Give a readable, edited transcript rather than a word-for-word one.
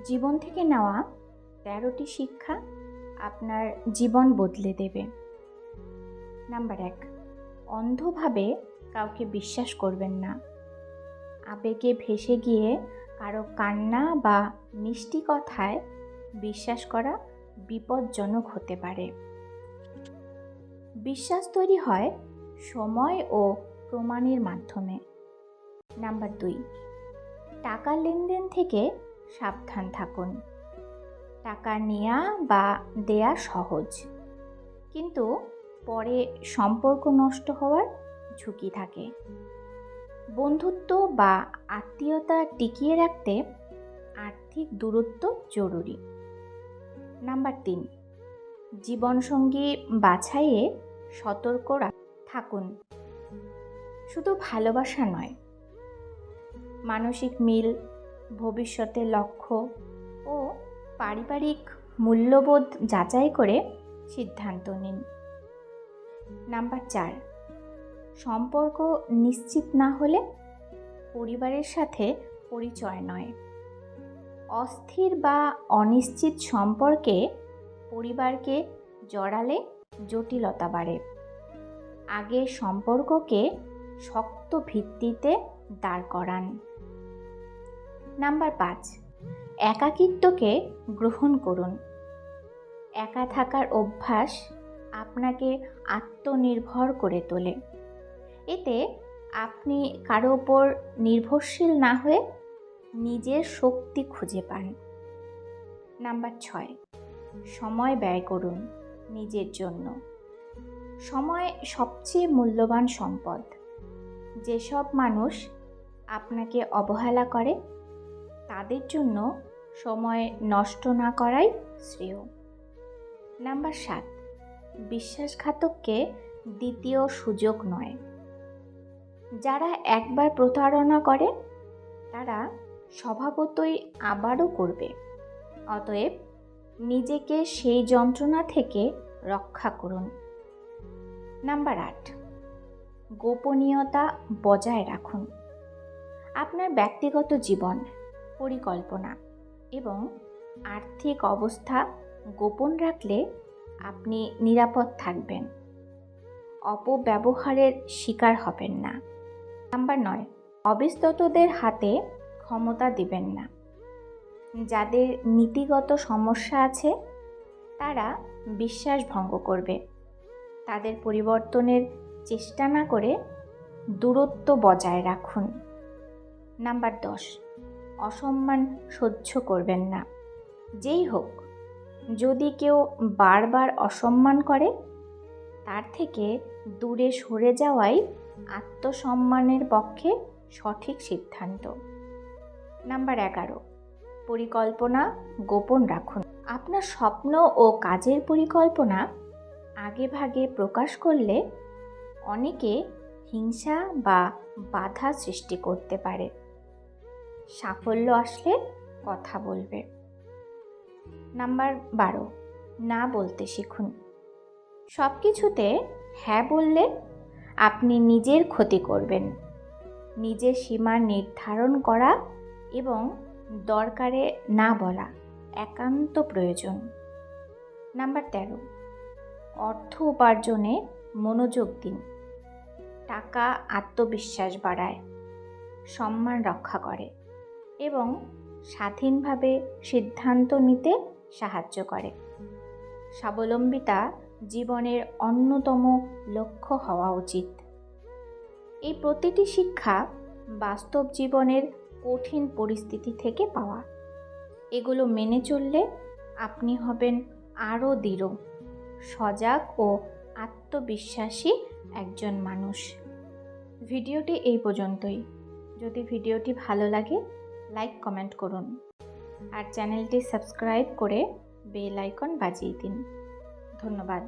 জীবন থেকে নেওয়া 13টি শিক্ষা আপনার জীবন বদলে দেবে। নাম্বার 1, অন্ধভাবে কাউকে বিশ্বাস করবেন না। আবেগে ভেসে গিয়ে কারো কান্না বা মিষ্টি কথায় বিশ্বাস করা বিপজ্জনক হতে পারে। বিশ্বাস তৈরি হয় সময় ও প্রমাণের মাধ্যমে। নাম্বার 2, টাকা লেনদেন থেকে সাবধান থাকুন। টাকা নেওয়া বা দেয়া সহজ, কিন্তু পরে সম্পর্ক নষ্ট হওয়ার ঝুঁকি থাকে। বন্ধুত্ব বা আত্মীয়তা টিকিয়ে রাখতে আর্থিক দূরত্ব জরুরি। নাম্বার 3, জীবনসঙ্গী বাছাইয়ে সতর্ক থাকুন। শুধু ভালোবাসা নয়, মানসিক মিল, ভবিষ্যতের লক্ষ্য ও পারিবারিক মূল্যবোধ যাচাই করে সিদ্ধান্ত নিন। নাম্বার 4, সম্পর্ক নিশ্চিত না হলে পরিবারের সাথে পরিচয় নয়। অস্থির বা অনিশ্চিত সম্পর্কে পরিবারকে জড়ালে জটিলতা বাড়ে। আগে সম্পর্ককে শক্ত ভিত্তিতে দাঁড় করান। নাম্বার 5, একাকিত্বকে গ্রহণ করুন। একা থাকার অভ্যাস আপনাকে আত্মনির্ভর করে তোলে। এতে আপনি কারো ওপর নির্ভরশীল না হয়ে নিজের শক্তি খুঁজে পান। নাম্বার 6, সময় ব্যয় করুন নিজের জন্য। সময় সবচেয়ে মূল্যবান সম্পদ। যেসব মানুষ আপনাকে অবহেলা করে তাদের জন্য সময় নষ্ট না করাই শ্রেয়। নাম্বার 7, বিশ্বাসঘাতককে দ্বিতীয় সুযোগ নয়। যারা একবার প্রতারণা করে তারা স্বভাবতই আবারও করবে। অতএব নিজেকে সেই যন্ত্রণা থেকে রক্ষা করুন। নাম্বার 8, গোপনীয়তা বজায় রাখুন। আপনার ব্যক্তিগত জীবন, পরিকল্পনা এবং আর্থিক অবস্থা গোপন রাখলে আপনি নিরাপদ থাকবেন। অপব্যবহারের শিকার হবেন না। নাম্বার 9, অবিশ্বাসীদের হাতে ক্ষমতা দিবেন না। যাদের নীতিগত সমস্যা আছে তারা বিশ্বাস ভঙ্গ করবে। তাদের পরিবর্তনের চেষ্টা না করে দূরত্ব বজায় রাখুন। নাম্বার 10, অসম্মান সহ্য করবেন না। যেই হোক, যদি কেউ বারবার অসম্মান করে তার থেকে দূরে সরে যাওয়াই আত্মসম্মানের পক্ষে সঠিক সিদ্ধান্ত। নাম্বার 11, পরিকল্পনা গোপন রাখুন। আপনার স্বপ্ন ও কাজের পরিকল্পনা আগেভাগে প্রকাশ করলে অনেকে হিংসা বা বাধা সৃষ্টি করতে পারে। সাফল্য আসলে কথা বলবে। নাম্বার 12, না বলতে শিখুন। সব কিছুতে হ্যাঁ বললে আপনি নিজের ক্ষতি করবেন। নিজের সীমা নির্ধারণ করা এবং দরকারে না বলা একান্ত প্রয়োজন। নাম্বার 13, অর্থ উপার্জনে মনোযোগ দিন। টাকা আত্মবিশ্বাস বাড়ায়, সম্মান রক্ষা করে এবং স্বাধীনভাবে সিদ্ধান্ত নিতে সাহায্য করে। স্বাবলম্বিতা জীবনের অন্যতম লক্ষ্য হওয়া উচিত। এই প্রতিটি শিক্ষা বাস্তব জীবনের কঠিন পরিস্থিতি থেকে পাওয়া। এগুলো মেনে চললে আপনি হবেন আরও দৃঢ়, সজাগ ও আত্মবিশ্বাসী একজন মানুষ। ভিডিওটি এই পর্যন্তই। যদি ভিডিওটি ভালো লাগে লাইক কমেন্ট করুন আর চ্যানেলটি সাবস্ক্রাইব করে বেল আইকন বাজিয়ে দিন। ধন্যবাদ।